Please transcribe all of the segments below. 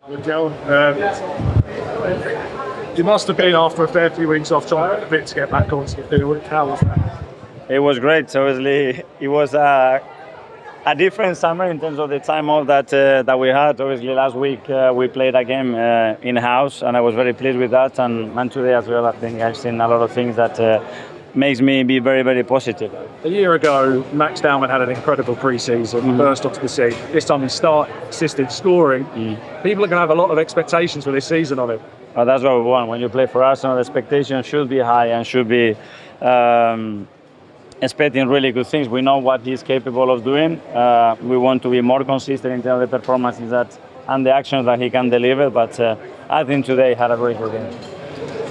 Mikel, you must have been after a fair few weeks off trying a bit to get back onto the field. How was that? It was great. So obviously, it was a different summer in terms of the time off that we had. Obviously, last week we played a game in-house, and I was very pleased with that. And today as well, I think I've seen a lot of things that makes me be very, very positive. A year ago, Max Dowman had an incredible pre-season, burst onto the scene. This time he started assisted scoring. People are going to have a lot of expectations for this season on him. Well, that's what we want. When you play for Arsenal, the expectations should be high and should be expecting really good things. We know what he's capable of doing. We want to be more consistent in terms of the performances and the actions that he can deliver. But I think today he had a very good game.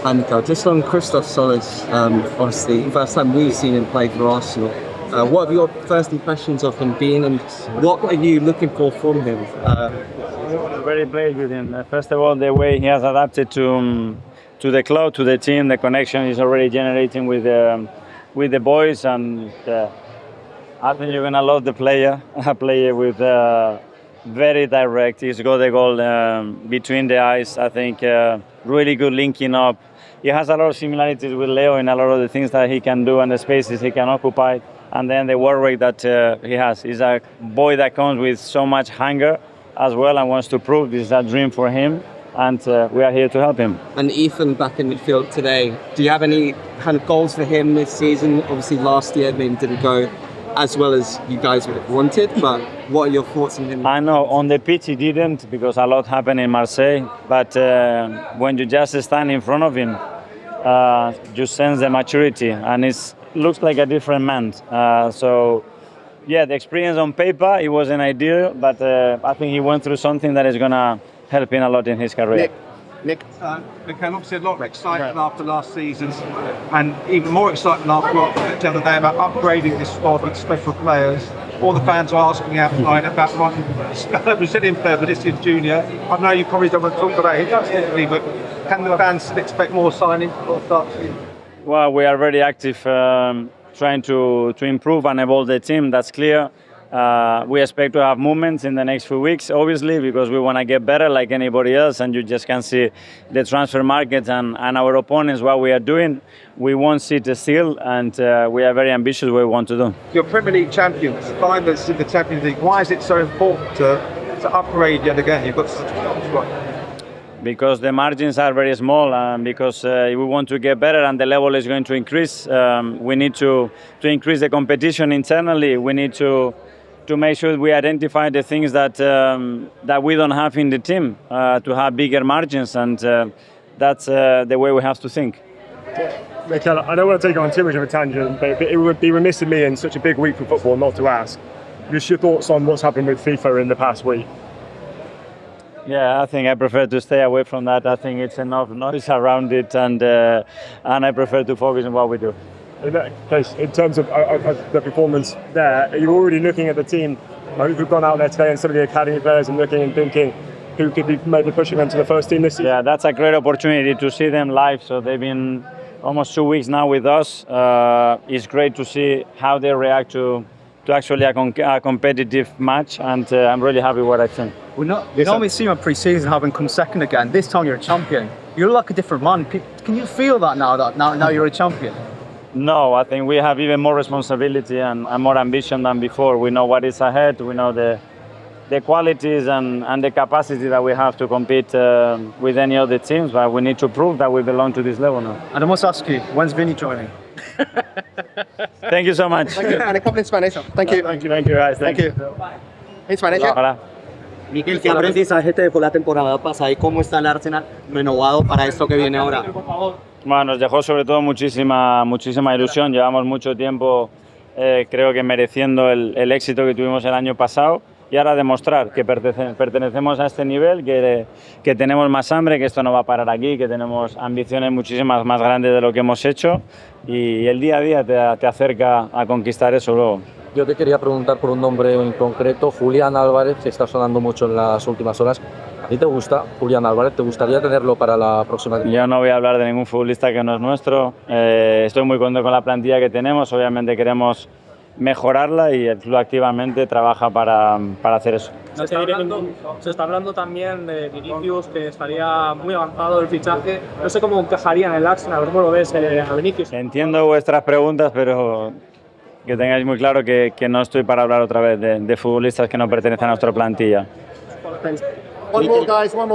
Mikel, just on Christos Tzolis, obviously, first time we've seen him play for Arsenal. What are your first impressions of him being, and what are you looking for from him? Very pleased with him. First of all, the way he has adapted to the club, to the team, the connection he's already generating with the boys, and I think you're gonna love the player. A player with very direct. He's got the goal between the eyes. I think really good linking up. He has a lot of similarities with Leo in a lot of the things that he can do and the spaces he can occupy. And then the work rate that he has. He's a boy that comes with so much hunger as well and wants to prove this is a dream for him. And we are here to help him. And Ethan back in midfield today. Do you have any kind of goals for him this season? Obviously last year maybe didn't go as well as you guys would have wanted, but what are your thoughts on him? I know on the pitch he didn't, because a lot happened in Marseille, but when you just stand in front of him, you sense the maturity, and it looks like a different man. So yeah, the experience on paper, it wasn't ideal, but I think he went through something that is going to help him a lot in his career. Nick, became obviously a lot of excitement after last season, and even more excitement after what the other day about upgrading this squad with special players. All the fans are asking outside about one Brazilian player, Vinicius Junior. I know you probably don't want to talk about it instantly, but can the fans expect more signings or start? Well, we are very active, trying to improve and evolve the team. That's clear. We expect to have movements in the next few weeks, obviously, because we want to get better like anybody else, and you just can see the transfer markets and our opponents, what we are doing. We won't sit still, and we are very ambitious what we want to do. You're Premier League champions, finalists in the Champions League. Why is it so important to upgrade yet again? You've got such a top squad. Because the margins are very small, and because we want to get better and the level is going to increase. We need to increase the competition internally. We need to make sure we identify the things that we don't have in the team, to have bigger margins, and that's the way we have to think. Mikel, I don't want to take on too much of a tangent, but it would be remiss of me in such a big week for football not to ask. Just your thoughts on what's happened with FIFA in the past week? Yeah, I think I prefer to stay away from that. I think it's enough noise around it, and I prefer to focus on what we do. In that case, in terms of the performance there, are you already looking at the team who've gone out there today and some of the academy players and looking and thinking who could be maybe pushing them to the first team this season? Yeah, that's a great opportunity to see them live. So they've been almost 2 weeks now with us. It's great to see how they react to actually a competitive match, and I'm really happy with what I've seen. We normally see you in pre-season having come second again. This time you're a champion. You look like a different man. Can you feel that now you're a champion? No, I think we have even more responsibility and more ambition than before. We know what is ahead. We know the qualities and the capacity that we have to compete with any other teams, but we need to prove that we belong to this level now. And I must ask you, when's Vinny joining? Thank you so much. Thank you. And a couple in Spanish. Thank you. Thank you, guys. Thank you. In Spanish. Hola. Mikel, ¿qué aprendizaje te dejó la temporada pasada y cómo está el Arsenal renovado para esto que viene ahora? Bueno, nos dejó sobre todo muchísima ilusión. Llevamos mucho tiempo, creo que mereciendo el éxito que tuvimos el año pasado, y ahora demostrar que pertenecemos a este nivel, que tenemos más hambre, que esto no va a parar aquí, que tenemos ambiciones muchísimas más grandes de lo que hemos hecho, y el día a día te acerca a conquistar eso luego. Yo te quería preguntar por un nombre en concreto, Julian Alvarez, que está sonando mucho en las últimas horas. ¿A ti te gusta Julian Alvarez? ¿Te gustaría tenerlo para la próxima temporada? Yo no voy a hablar de ningún futbolista que no es nuestro. Estoy muy contento con la plantilla que tenemos. Obviamente queremos mejorarla y el club activamente trabaja para hacer eso. Se está hablando también de Vinícius, que estaría muy avanzado el fichaje. No sé cómo encajaría en el Arsenal, ¿cómo lo ves a Vinícius? Entiendo vuestras preguntas, pero que tengáis muy claro que no estoy para hablar otra vez de futbolistas que no pertenecen a nuestra plantilla.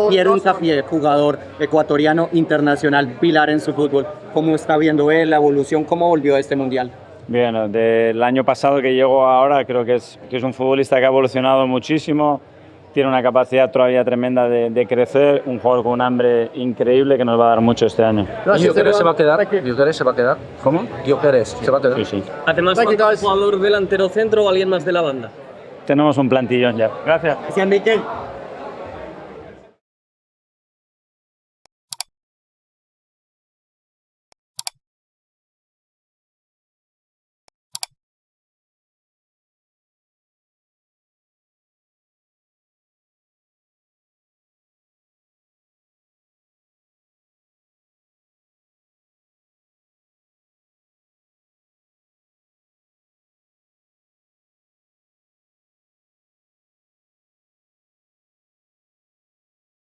Piero Hincapié, jugador ecuatoriano internacional, pilar en su fútbol. ¿Cómo está viendo él la evolución? ¿Cómo volvió a este mundial? Bien, del año pasado que llegó ahora, creo que es un futbolista que ha evolucionado muchísimo, tiene una capacidad todavía tremenda de crecer, un jugador con un hambre increíble que nos va a dar mucho este año. ¿Gyökeres se va a quedar? ¿Gyökeres se va a quedar? ¿Cómo? ¿Gyökeres se va a quedar? Sí, sí. Además, ¿falta un jugador delantero centro o alguien más de la banda? Tenemos un plantillón ya. Gracias. Mikel,